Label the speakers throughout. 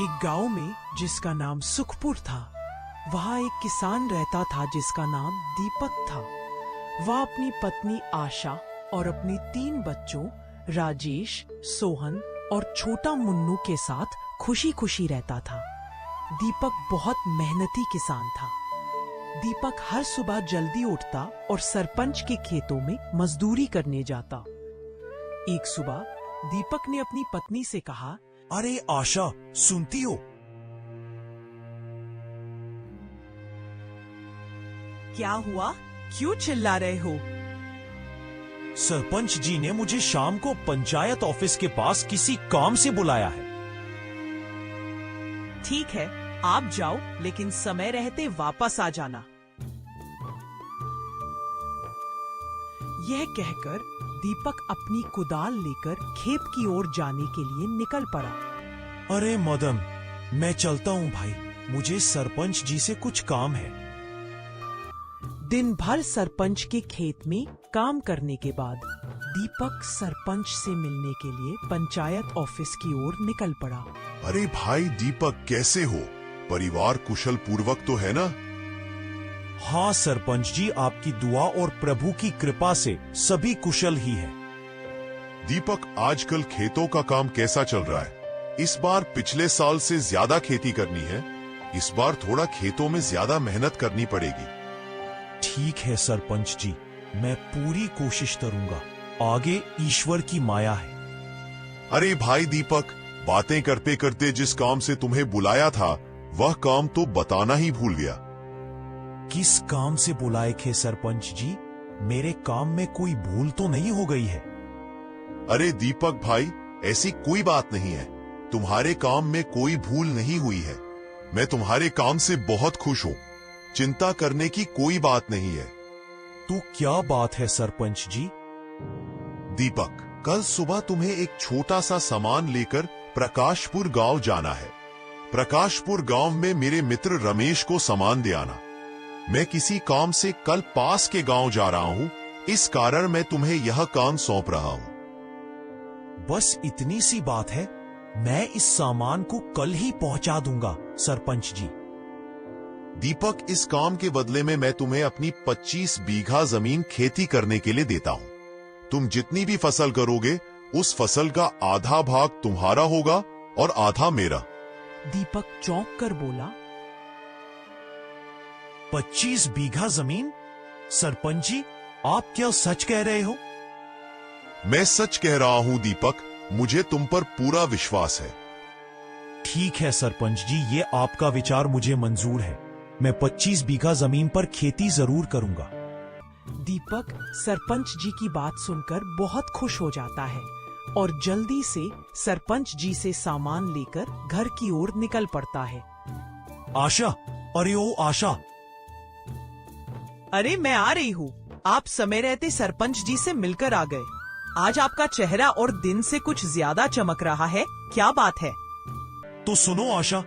Speaker 1: एक गांव में जिसका नाम सुखपुर था, वहाँ एक किसान रहता था जिसका नाम दीपक था। वह अपनी पत्नी आशा और अपने 3 बच्चों राजेश, सोहन और छोटा मुन्नू के साथ खुशी खुशी रहता था। दीपक बहुत मेहनती किसान था। दीपक हर सुबह जल्दी उठता और सरपंच के खेतों में मजदूरी करने जाता। एक सुबह दीपक ने अपनी पत्नी से कहा,
Speaker 2: अरे आशा, सुनती हो?
Speaker 1: क्या हुआ? क्यों चिल्ला रहे हो?
Speaker 2: सरपंच जी ने मुझे शाम को पंचायत ऑफिस के पास किसी काम से बुलाया है।
Speaker 1: ठीक है, आप जाओ, लेकिन समय रहते वापस आ जाना। यह कहकर दीपक अपनी कुदाल लेकर खेत की ओर जाने के लिए निकल पड़ा।
Speaker 2: अरे मदन, मैं चलता हूँ भाई, मुझे सरपंच जी से कुछ काम है।
Speaker 1: दिन भर सरपंच के खेत में काम करने के बाद दीपक सरपंच से मिलने के लिए पंचायत ऑफिस की ओर निकल पड़ा।
Speaker 3: अरे भाई दीपक, कैसे हो? परिवार कुशल पूर्वक तो है ना?
Speaker 2: हाँ सरपंच जी, आपकी दुआ और प्रभु की कृपा से सभी कुशल ही है।
Speaker 3: दीपक, आजकल खेतों का काम कैसा चल रहा है? इस बार पिछले साल से ज्यादा खेती करनी है। इस बार थोड़ा खेतों में ज्यादा मेहनत करनी पड़ेगी।
Speaker 2: ठीक है सरपंच जी, मैं पूरी कोशिश करूंगा। आगे ईश्वर की माया है।
Speaker 3: अरे भाई दीपक, बातें करते करते जिस काम से तुम्हें बुलाया था वह काम तो बताना ही भूल गया।
Speaker 2: किस काम से बुलाए थे सरपंच जी? मेरे काम में कोई भूल तो नहीं हो गई है?
Speaker 3: अरे दीपक भाई, ऐसी कोई बात नहीं है। तुम्हारे काम में कोई भूल नहीं हुई है। मैं तुम्हारे काम से बहुत खुश हूँ। चिंता करने की कोई बात नहीं है।
Speaker 2: तो क्या बात है सरपंच जी?
Speaker 3: दीपक, कल सुबह तुम्हें एक छोटा सा सामान लेकर प्रकाशपुर गांव जाना है। प्रकाशपुर गांव में मेरे मित्र रमेश को सामान दे आना। मैं किसी काम से कल पास के गांव जा रहा हूं, इस कारण मैं तुम्हें यह काम सौंप रहा हूं।
Speaker 2: बस इतनी सी बात है, मैं इस सामान को कल ही पहुंचा दूंगा सरपंच जी।
Speaker 3: दीपक, इस काम के बदले में मैं तुम्हें अपनी 25 बीघा जमीन खेती करने के लिए देता हूं। तुम जितनी भी फसल करोगे उस फसल का आधा भाग तुम्हारा होगा और आधा मेरा।
Speaker 1: दीपक चौंक कर बोला,
Speaker 2: 25 बीघा जमीन? सरपंच जी, आप क्या सच कह रहे हो?
Speaker 3: मैं सच कह रहा हूं दीपक, मुझे तुम पर पूरा विश्वास है।
Speaker 2: ठीक है सरपंच जी, ये आपका विचार मुझे मंजूर है। मैं 25 बीघा जमीन पर खेती जरूर करूंगा।
Speaker 1: दीपक सरपंच जी की बात सुनकर बहुत खुश हो जाता है और जल्दी से सरपंच जी से सामान लेकर घर की ओर निकल पड़ता है।
Speaker 2: आशा, अरे ओ आशा!
Speaker 1: अरे मैं आ रही हूँ। आप समय रहते सरपंच जी से मिलकर आ गए। आज आपका चेहरा और दिन से कुछ ज्यादा चमक रहा है, क्या बात है?
Speaker 2: तो सुनो आशा,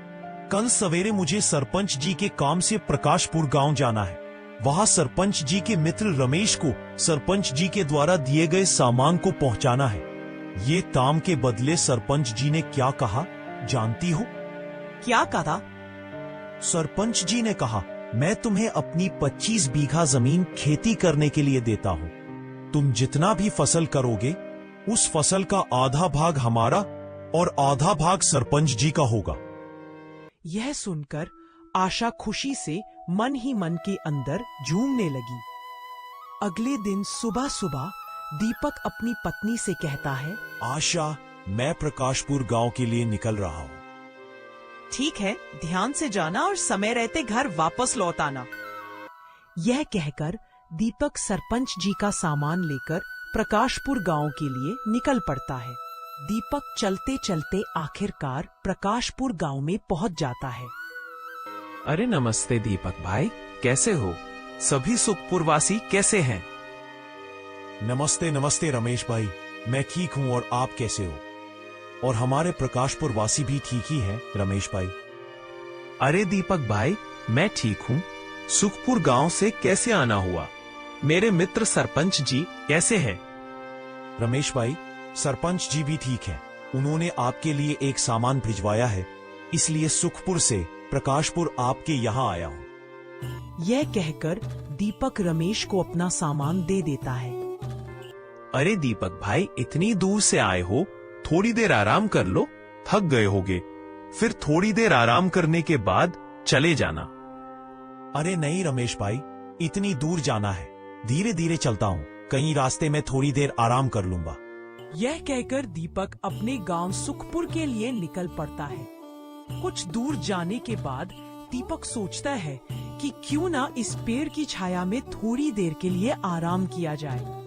Speaker 2: कल सवेरे मुझे सरपंच जी के काम से प्रकाशपुर गांव जाना है। वहां सरपंच जी के मित्र रमेश को सरपंच जी के द्वारा दिए गए सामान को पहुंचाना है। ये काम के बदले सरपंच जी ने क्या कहा, जानती हो?
Speaker 1: क्या कहा?
Speaker 2: सरपंच जी ने कहा, मैं तुम्हें अपनी 25 बीघा जमीन खेती करने के लिए देता हूं। तुम जितना भी फसल करोगे उस फसल का आधा भाग हमारा और आधा भाग सरपंच जी का होगा।
Speaker 1: यह सुनकर आशा खुशी से मन ही मन के अंदर झूमने लगी। अगले दिन सुबह सुबह दीपक अपनी पत्नी से कहता है,
Speaker 2: आशा, मैं प्रकाशपुर गांव के लिए निकल रहा हूं।
Speaker 1: ठीक है, ध्यान से जाना और समय रहते घर वापस लौट आना। यह कहकर दीपक सरपंच जी का सामान लेकर प्रकाशपुर गांव के लिए निकल पड़ता है। दीपक चलते चलते आखिरकार प्रकाशपुर गांव में पहुंच जाता है।
Speaker 4: अरे नमस्ते दीपक भाई, कैसे हो? सभी सुखपुरवासी कैसे हैं?
Speaker 2: नमस्ते नमस्ते रमेश भाई, मैं ठीक हूं और आप कैसे हो? और हमारे प्रकाशपुर वासी भी ठीक ही हैं रमेश भाई।
Speaker 4: अरे दीपक भाई, मैं ठीक हूँ। सुखपुर गांव से कैसे आना हुआ? मेरे मित्र सरपंच जी कैसे हैं?
Speaker 2: रमेश भाई, सरपंच जी भी ठीक हैं। उन्होंने आपके लिए एक सामान भिजवाया है, इसलिए सुखपुर से प्रकाशपुर आपके यहाँ आया हूँ।
Speaker 1: यह कहकर दीपक रमेश को अपना सामान दे देता है।
Speaker 4: अरे दीपक भाई, इतनी दूर से आए हो, थोड़ी देर आराम कर लो, थक गए होगे, फिर थोड़ी देर आराम करने के बाद चले जाना।
Speaker 2: अरे नहीं रमेश भाई, इतनी दूर जाना है, धीरे धीरे चलता हूँ, कहीं रास्ते में थोड़ी देर आराम कर लूंगा।
Speaker 1: यह कहकर दीपक अपने गांव सुखपुर के लिए निकल पड़ता है। कुछ दूर जाने के बाद दीपक सोचता है कि क्यों ना इस पेड़ की छाया में थोड़ी देर के लिए आराम किया जाए।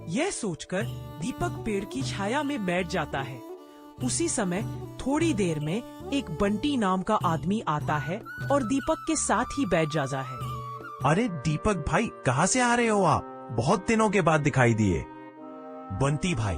Speaker 1: यह सोचकर दीपक पेड़ की छाया में बैठ जाता है। उसी समय थोड़ी देर में एक बंटी नाम का आदमी आता है और दीपक के साथ ही बैठ जाता है।
Speaker 2: अरे दीपक भाई, कहाँ से आ रहे हो आप? बहुत दिनों के बाद दिखाई दिए। बंटी भाई,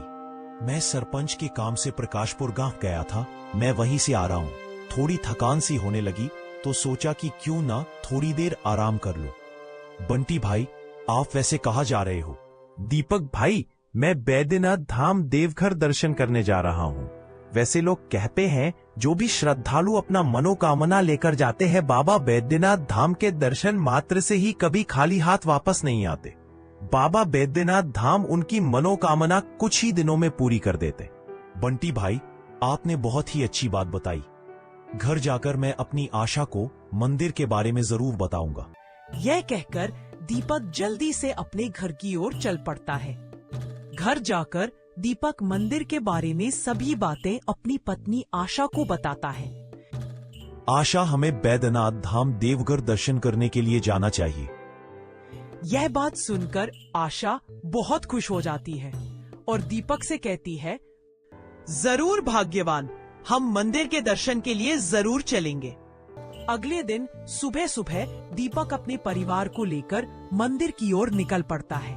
Speaker 2: मैं सरपंच के काम से प्रकाशपुर गांव गया था, मैं वहीं से आ रहा हूँ। थोड़ी थकान सी होने लगी तो सोचा कि क्यों ना थोड़ी देर आराम कर लो। बंटी भाई, आप वैसे कहाँ जा रहे हो?
Speaker 4: दीपक भाई, मैं बैद्यनाथ धाम देवघर दर्शन करने जा रहा हूँ। वैसे लोग कहते हैं जो भी श्रद्धालु अपना मनोकामना लेकर जाते हैं, बाबा बैद्यनाथ धाम के दर्शन मात्र से ही कभी खाली हाथ वापस नहीं आते। बाबा बैद्यनाथ धाम उनकी मनोकामना कुछ ही दिनों में पूरी कर देते।
Speaker 2: बंटी भाई, आपने बहुत ही अच्छी बात बताई। घर जाकर मैं अपनी आशा को मंदिर के बारे में जरूर बताऊंगा।
Speaker 1: यह कहकर दीपक जल्दी से अपने घर की ओर चल पड़ता है। घर जाकर दीपक मंदिर के बारे में सभी बातें अपनी पत्नी आशा को बताता है।
Speaker 2: आशा, हमें बैद्यनाथ धाम देवघर दर्शन करने के लिए जाना चाहिए।
Speaker 1: यह बात सुनकर आशा बहुत खुश हो जाती है और दीपक से कहती है, जरूर भाग्यवान, हम मंदिर के दर्शन के लिए जरूर चलेंगे। अगले दिन सुबह सुबह दीपक अपने परिवार को लेकर मंदिर की ओर निकल पड़ता है।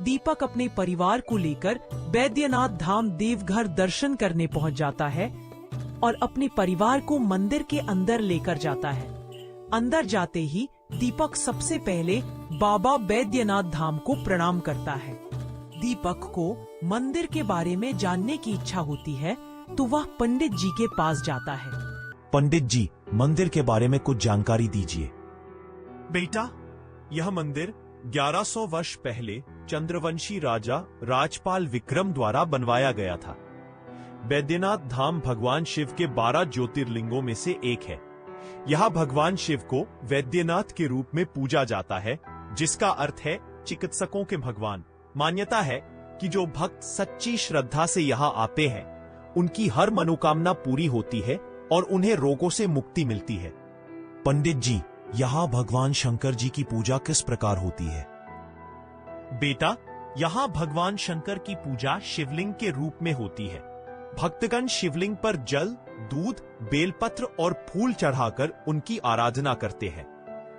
Speaker 1: दीपक अपने परिवार को लेकर बैद्यनाथ धाम देवघर दर्शन करने पहुंच जाता है और अपने परिवार को मंदिर के अंदर लेकर जाता है। अंदर जाते ही दीपक सबसे पहले बाबा बैद्यनाथ धाम को प्रणाम करता है। दीपक को मंदिर के बारे में जानने की इच्छा होती है तो वह पंडित जी के पास जाता है।
Speaker 2: पंडित जी, मंदिर के बारे में कुछ जानकारी दीजिए।
Speaker 4: बेटा, यह मंदिर 1100 वर्ष पहले चंद्रवंशी राजा राजपाल विक्रम द्वारा बनवाया गया था। बैद्यनाथ धाम भगवान शिव के 12 ज्योतिर्लिंगों में से एक है। यहाँ भगवान शिव को वैद्यनाथ के रूप में पूजा जाता है, जिसका अर्थ है चिकित्सकों के भगवान। मान्यता है कि जो भक्त सच्ची श्रद्धा से यहाँ आते हैं, उनकी हर मनोकामना पूरी होती है और उन्हें रोगों से मुक्ति मिलती है।
Speaker 2: पंडित जी, यहाँ भगवान शंकर जी की पूजा किस प्रकार होती है?
Speaker 4: बेटा, यहाँ भगवान शंकर की पूजा शिवलिंग के रूप में होती है। भक्तगण शिवलिंग पर जल, दूध, बेलपत्र और फूल चढ़ाकर उनकी आराधना करते हैं।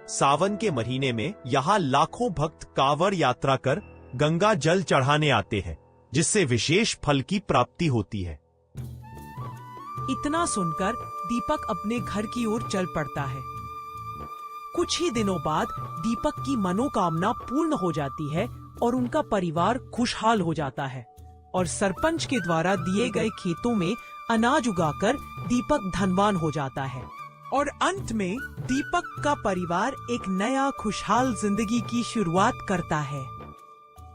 Speaker 4: सावन के महीने में यहाँ लाखों भक्त कांवड़ यात्रा कर गंगा जल चढ़ाने आते हैं, जिससे विशेष फल की प्राप्ति होती है।
Speaker 1: इतना सुनकर दीपक अपने घर की ओर चल पड़ता है। कुछ ही दिनों बाद दीपक की मनोकामना पूर्ण हो जाती है और उनका परिवार खुशहाल हो जाता है और सरपंच के द्वारा दिए गए खेतों में अनाज उगाकर दीपक धनवान हो जाता है और अंत में दीपक का परिवार एक नया खुशहाल जिंदगी की शुरुआत करता है।